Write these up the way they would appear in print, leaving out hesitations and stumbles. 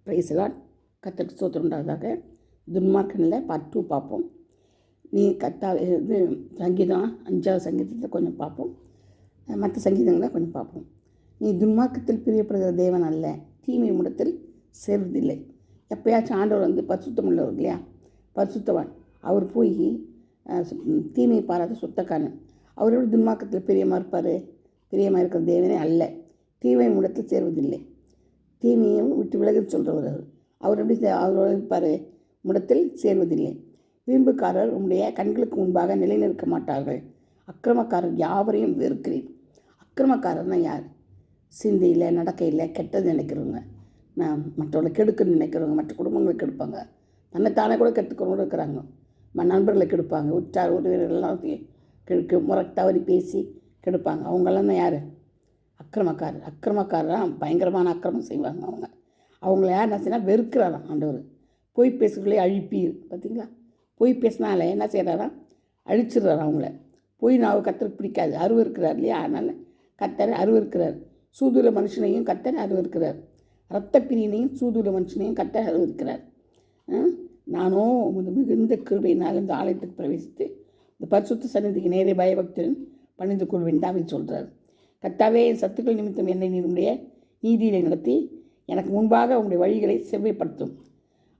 பிரைஸ்லாட் கர்த்தருக்கு ஸ்தோத்திரம் உண்டாவதாக. துன்மார்க்கனில் பார்ட் 2 பார்ப்போம். நீ இது சங்கீதம் 5வது சங்கீதத்தை கொஞ்சம் பார்ப்போம். மற்ற சங்கீதங்களை கொஞ்சம் பார்ப்போம். நீ துன்மார்க்கத்தில் பிரியப்படுகிற தேவன் அல்ல, தீமை முடத்தில் சேர்வதில்லை. எப்பயாச்சும் ஆண்டவர் பரிசுத்தம் உள்ளவர் இல்லையா, பரிசுத்தவான். அவர் போய் தீமையை பாராத சுத்தக்காரன். அவரோட துன்மார்க்கத்தில் பிரியமாக இருப்பார். பிரியமாக இருக்கிற தேவனே அல்ல, தீமை முடத்தில் சேர்வதில்லை. தீமையும் விட்டு விலகி சொல்கிறவர் அவர் எப்படி அவரோட இருப்பார், முடத்தில் சேர்வதில்லை. வீம்புக்காரர் உங்களுடைய கண்களுக்கு முன்பாக நிலைநிற்க மாட்டார்கள். அக்கிரமக்காரர் யாவரையும் வெறுக்கிறேன். அக்கிரமக்காரர்னா யார்? சிந்தையில் நடக்கையில் கெட்டது நினைக்கிறவங்க, மற்றவங்களை கெடுக்கணும்னு நினைக்கிறவங்க, மற்ற குடும்பங்களை கெடுப்பாங்க, தன்னைத்தானே கூட கெடுத்துக்கிறவங்க இருக்கிறாங்க. நண்பர்களை கெடுப்பாங்க, உற்றார் உறவினர்கள்லாம் கெடுக்க முறை தவறி பேசி கெடுப்பாங்க. அவங்களாம் தான் யார்? அக்கிரமக்காரர். அக்கிரமக்காரராக பயங்கரமான அக்கிரமம் செய்வாங்க. அவங்கள யார் என்ன செய்யலாம்? வெறுக்கிறாராம் ஆண்டவர். பொய் பேசுகிறே அழிப்பீர். பார்த்தீங்களா? பொய் பேசினாலே என்ன செய்கிறாராம்? அழிச்சிடுறாரு அவங்கள. பொய் நாவு கர்த்தருக்கு பிடிக்காது, அருவருக்கிறார் இல்லையா? அதனால் கர்த்தர் அருவருக்கிறார். சூதுர மனுஷனையும் கர்த்தர் அருவருக்கிறார். இரத்த பிரியனையும் சூதுர மனுஷனையும் கர்த்தர் அருவருக்கிறார். நானும் மிகுந்த கிருபையினால் இந்த ஆலயத்துக்கு பிரவேசித்து இந்த பரிசுத்த சந்நிதிக்கு நேரே பயபக்தன் பணிந்து கொள்வேன் தாவீது சொல்கிறார். கர்த்தாவே, என் சத்துக்கள் நிமித்தம் என்னை நீருடைய நீதியிலே நடத்தி எனக்கு முன்பாக உங்களுடைய வழிகளை செவ்வைப்படுத்தும்.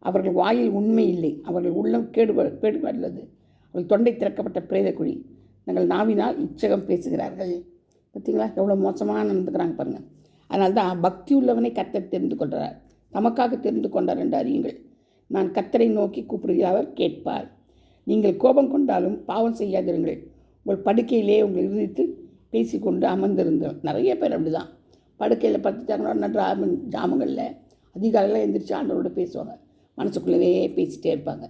அவர்கள் வாயில் உண்மை இல்லை, அவர்கள் உள்ளம் கேடுபடுள்ளது. அவர்கள் தொண்டை திறக்கப்பட்ட பிரேத குழி. நாங்கள் நாவினால் இச்சகம் பேசுகிறார்கள். பார்த்தீங்களா எவ்வளோ மோசமாக நடந்துக்கிறாங்க பாருங்கள். அதனால தான் பக்தி உள்ளவனை கர்த்தர் தெரிந்து கொள்கிறார், தமக்காக தெரிந்து கொண்டார் என்று அறியுங்கள். நான் கர்த்தரை நோக்கி கூப்பிடுகிற அவர் கேட்பார். நீங்கள் கோபம் கொண்டாலும் பாவம் செய்யாதிருங்கள். உங்கள் படுக்கையிலே உங்கள் இருதயத்தில் பேசிக்கொண்டு அமர்ந்திருந்தோம். நிறைய பேர் அப்படி தான் படுக்கையில் படுத்துட்டாங்கன்னா ஜாமங்களில் அதிகாலையில் எழுந்திரிச்சு ஆண்டவரோட பேசுவாங்க. மனசுக்குள்ளவே பேசிகிட்டே இருப்பாங்க,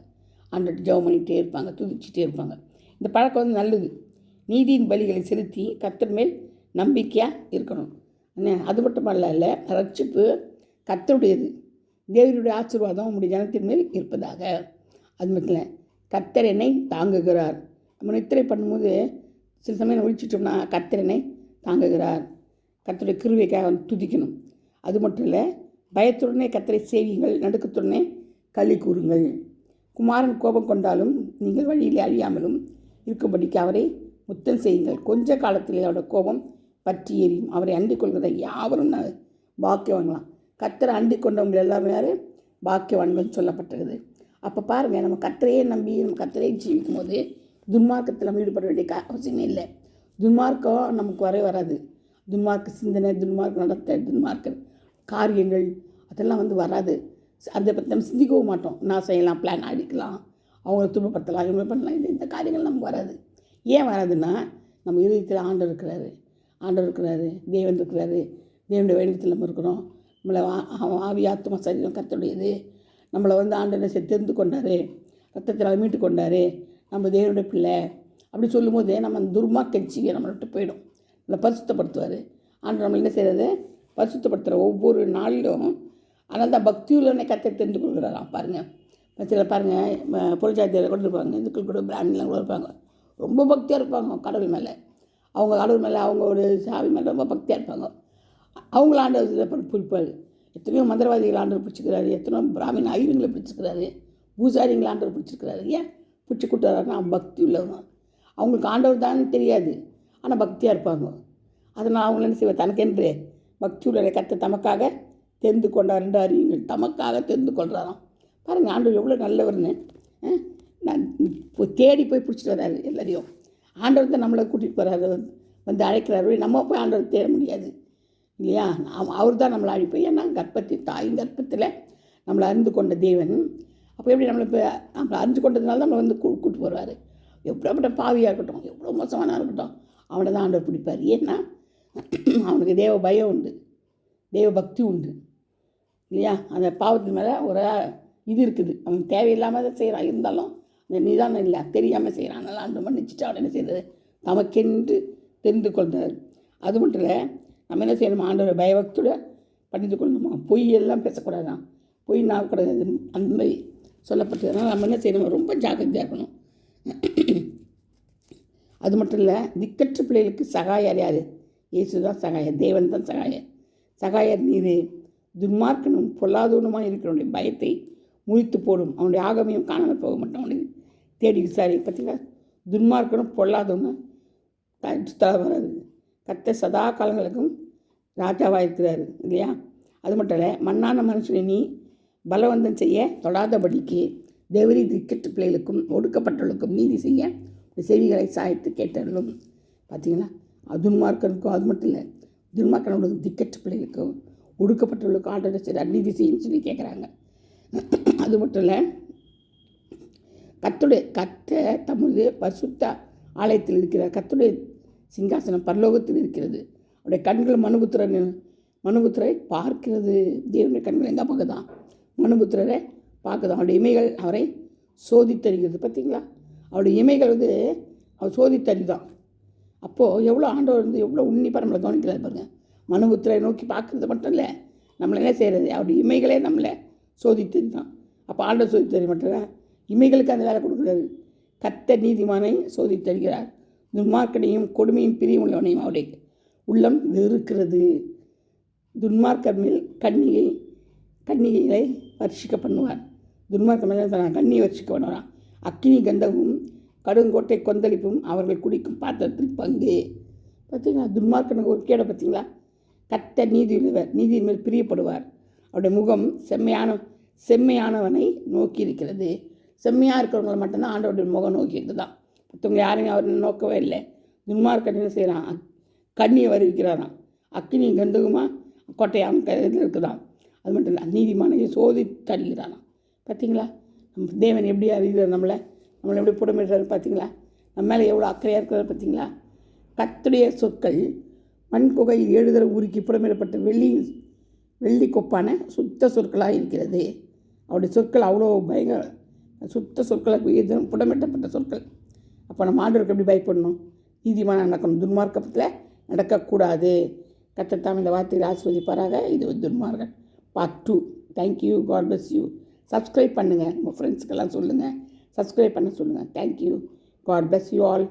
ஆண்டவர்கிட்ட ஜெபம் பண்ணிகிட்டே இருப்பாங்க, துதிச்சிட்டே இருப்பாங்க. இந்த பழக்கம் நல்லது. நீதியின் பலிகளை செலுத்தி கர்த்தர் மேல் நம்பிக்கையாக இருக்கணும். அது மட்டுமல்ல, ரட்சிப்பு கர்த்தருடையது. தேவனுடைய ஆசீர்வாதம் உங்களுடைய ஜனத்தின் மேல் இருப்பதாக. அது மட்டும் இல்லை, கர்த்தர் என்னை தாங்குகிறார். நம்ம நித்திரை பண்ணும்போது சில சமயம் ஒழிச்சிட்டோம்னா கர்த்தர் என்னை தாங்குகிறார். கர்த்தருடைய கிருபைக்காக துதிக்கணும். அது மட்டும் இல்லை, பயத்துடனே கர்த்தரை சேவியுங்கள், நடுக்கத்துடனே களி கூறுங்கள். குமாரன் கோபம் கொண்டாலும் நீங்கள் வழியிலே அழியாமலும் இருக்கும்படிக்கு அவரை முத்தம் செய்யுங்கள். கொஞ்ச காலத்திலே அவருடைய கோபம் பற்றி எரியும். அவரை அண்டிக் கொள்கிற யாவரும் பாக்கியவான்களாம். கர்த்தரை அண்டிக் கொண்டவங்க எல்லாரும் யார்? பாக்கியவான்கள் சொல்லப்பட்டிருக்குது. அப்போ பாருங்கள், நம்ம கர்த்தரையே நம்பி நம்ம கர்த்தரையே ஜீவிக்கும் போது துன்மார்க்கத்தில் நம்ம ஈடுபட வேண்டிய அவசியமே இல்லை. துன்மார்க்கம் நமக்கு வராது. துன்மார்க்க சிந்தனை, துன்மார்க்க நடத்த, துன்மார்க்க காரியங்கள் அதெல்லாம் வராது. அதை பற்றி நம்ம சிந்திக்கவும் மாட்டோம். நான் செய்யலாம், பிளான் அடிக்கலாம், அவங்கள துன்பப்படுத்தலாம், இவங்க பண்ணலாம். இந்த காரியங்கள் நமக்கு வராது. ஏன் வராதுன்னா, நம்ம இதயத்தில் ஆண்டவர் இருக்கிறாரு, தேவன் இருக்கிறாரு. தேவனுடைய வழித்தில் நம்ம இருக்கிறோம். நம்மளை ஆவி ஆத்மா சரீரம் கர்த்தருடையது. நம்மளை ஆண்டவர் தெரிந்து கொண்டார், ரத்தத்தினால் மீட்டு கொண்டார், நம்ம தேவனுடைய பிள்ளை அப்படி சொல்லும்போது நம்ம துர்மார்க்கட்சியை நம்மளை விட்டு போயிடும். நம்மளை பரிசுத்தப்படுத்துவார் ஆண்டவர். நம்ம என்ன செய்கிறது? பரிசுத்தப்படுத்துகிற ஒவ்வொரு நாளிலும். அதனால தான் பக்தியுள்ளவனை கர்த்தர் தெரிந்து கொள்கிறாராம். பாருங்கள், சில பாருங்கள், புறஜாதியில் கூட இருப்பாங்க, இந்துக்கள் கூட பிராமணிலாம் கூட இருப்பாங்க, ரொம்ப பக்தியாக இருப்பாங்க கடவுள் மேலே. அவங்க கடவுள் மேலே, அவங்க ஒரு சாமி மேலே ரொம்ப பக்தியாக இருப்பாங்க. அவங்கள ஆண்டவர் பிடிப்பார். எத்தனையோ மந்திரவாதிகள் ஆண்டவர் பிடிச்சிக்கிறாரு, எத்தனையோ பிராமண ஐயருங்களை பிடிச்சிக்கிறாரு, பூசாரிங்களை ஆண்டவர் பிடிச்சிருக்கிறாரு. ஏன் பிடிச்சி கூட்டுறாருன்னா பக்தி உள்ளவங்க. அவங்களுக்கு ஆண்டவர் தான் தெரியாது, ஆனால் பக்தியாக இருப்பாங்க. அதனால் அவங்கள என்ன செய்வார்? தனக்கென்று பக்தி உள்ள கர்த்தர் தமக்காக தெரிந்து கொண்டார் என்று அறியுங்கள். தமக்காக தெரிந்து கொள்கிறாராம். பாருங்கள், ஆண்டவர் எவ்வளோ நல்லவர்னு. நான் தேடி போய் பிடிச்சிட்டு வர்றாரு எல்லாரையும். ஆண்டவர் தான் நம்மளை கூட்டிகிட்டு போகிறாரு, அழைக்கிறாரு. நம்ம போய் ஆண்டவர் தேட முடியாது இல்லையா? அவர் தான் நம்மளை அழைப்போம். ஏன்னா தாயின் கர்ப்பத்தில் நம்மளை அறிந்து கொண்ட தேவன். அப்போ எப்படி நம்மளை அறிந்து கொண்டதுனால தான் நம்மளை கூப்பிட்டு போகிறாரு. எப்படிப்பட்ட பாவியாக இருக்கட்டும், எவ்வளோ மோசமான இருக்கட்டும், அவனை தான் ஆண்டவர் பிடிப்பார். ஏன்னா அவனுக்கு தேவ பயம் உண்டு, தேவ பக்தி உண்டு இல்லையா? அந்த பாவத்தின் மேலே ஒரு இது இருக்குது. அவன் தேவையில்லாமல் தான் செய்கிறான், இருந்தாலும் அந்த நிதானம் இல்லை, தெரியாமல் செய்கிறான். அதனால் ஆண்டு மன்னிச்சுட்டு அவன் என்ன செய்கிறது? நமக்கென்று தெரிந்து கொள்கிறார். அது மட்டும் இல்லை, நம்ம என்ன செய்யணுமா? ஆண்டவரை பயபக்தியோட பண்ணிட்டு கொள்ளணுமா? பொய் எல்லாம் பேசக்கூடாதான், பொய் நான் கூடாது, அந்த மாதிரி சொல்லப்பட்டதுனால நம்ம என்ன செய்யணும்? ரொம்ப ஜாக்கிரதையாக இருக்கணும். அது மட்டும் இல்லை, திக்கற்ற பிள்ளைகளுக்கு சகாயர் யார்? இயேசு தான் சகாயர், தேவன் தான் சகாயர். சகாயர் நீர் துன்மார்க்கனும் பொல்லாதவனுமாக இருக்கிறவனுடைய பயத்தை முறித்து போடும். அவனுடைய ஆகமையும் காணாமல் போக மாட்டான். அவனுக்கு தேடி விசாரி. பார்த்தீங்களா, துன்மார்க்கனும் பொல்லாதவனும் வராது. கர்த்தர் சதா காலங்களுக்கும் ராஜாவாக இருக்கிறாரு இல்லையா? அது மட்டும் இல்லை, மண்ணான மனுஷனை நீ பலவந்தம் செய்ய தொடாதபடிக்கு தேவரி திக்கெட்டு பிள்ளைகளுக்கும் ஒடுக்கப்பட்டவர்களுக்கும் நீதி செய்ய செவிகளை சாய்த்து கேட்டர்களும். பார்த்தீங்களா, துன்மார்க்கனுக்கும் அது மட்டும் இல்லை, துன்மார்க்கனோட திக்கெட்டு பிள்ளைகளுக்கும் ஒடுக்கப்பட்டவர்களுக்கும் ஆர்டர் சரி நீதி செய்யுன்னு சொல்லி கேட்குறாங்க. அது மட்டும் இல்லை, கர்த்தர் தமது பரிசுத்த ஆலயத்தில் இருக்கிறார். கர்த்தருடைய சிங்காசனம் பரலோகத்தில் இருக்கிறது. அவருடைய கண்கள் மனுபுத்திரரை பார்க்கிறது. தேவனுடைய கண்கள் எங்கே பார்க்குதான்? மனுபுத்திரரை பார்க்குதான். அவருடைய இமைகள் அவரை சோதித்தறிகிறது. பார்த்தீங்களா, அவருடைய இமைகள் அவர் சோதித்தறிதான். அப்போது எவ்வளோ ஆண்டவர் எவ்வளோ உன்னிப்பாக நம்மளை கவனிக்கிறார் பாருங்கள். மனுபுத்திரை நோக்கி பார்க்குறது மட்டும் இல்லை, நம்மளை என்ன செய்கிறது? அவருடைய இமைகளே நம்மளை சோதித்தறிதான். அப்போ ஆண்டவர் சோதித்தறி மட்டும் இமைகளுக்கு அந்த வேலை கொடுக்குறாரு. கர்த்தர் நீதிமானை சோதித்தருகிறார். துன்மார்க்கனையும் கொடுமையும் பிரியமுள்ளவனையும் அவருடைய உள்ளம் வெறுக்கிறது. துன்மார்க்கர் மேல் கன்னிகைகளை வர்ஷிக்க பண்ணுவார். துன்மார்க்க மேலே கண்ணியை வர்ஷிக்க பண்ணுவாராம். அக்கினி கந்தமும் கடுங்கோட்டை கொந்தளிப்பும் அவர்கள் குடிக்கும் பாத்திரத்தில் பங்கு. பார்த்தீங்களா, துன்மார்க்கனுக்கு ஒரு கேடை பார்த்தீங்களா? கர்த்தர் நீதியின் மேல் பிரியப்படுவார். அவருடைய முகம் செம்மையானவனை நோக்கி இருக்கிறது. செம்மையாக இருக்கிறவங்களை மட்டும்தான் ஆண்டவருடைய முகம் நோக்கி இருக்குதான். மற்றவங்க யாரையும் அவர் நோக்கவே இல்லை. துன்மார்க்கன் என்ன செய்கிறான்? கண்ணியை வருவிக்கிறாராம். அக்கினி கந்தகுமா கோட்டையாம் இதில் இருக்குதான். அது மட்டும் இல்லை, நீதிமானையை சோதித்தருகிறாராம். பார்த்தீங்களா, நம்ம தேவன் எப்படி அறிகிறார்? நம்மளை எப்படி புடமிடுறாரு பார்த்தீங்களா? நம்ம மேலே எவ்வளோ அக்கறையாக இருக்கிறார் பார்த்தீங்களா? கர்த்தருடைய சொற்கள் மண் குகையில் 7 தடவை உருக்கி புடமிடப்பட்ட வெள்ளி கொப்பான சுத்த சொற்களாக இருக்கிறது. அவருடைய சொற்கள் அவ்வளோ பயங்கர சுத்த சொற்களாக புடமிட்டப்பட்ட சொற்கள். அப்போ நம்ம ஆண்டவருக்கு எப்படி பயப்படணும்? நீதிமான நடக்கணும், துன்மார்க்கத்தில் நடக்கக்கூடாது. கர்த்தர் தாம் இந்த வார்த்தையை ஆசீர்வதிப்பாராக. இது துன்மார்க்கன் part 2. Thank you. God bless you. Subscribe பண்ணுங்கள். உங்கள் ஃப்ரெண்ட்ஸுக்கெல்லாம் சொல்லுங்கள், சப்ஸ்கிரைப் பண்ண சொல்லுங்கள். Thank you. God bless you all.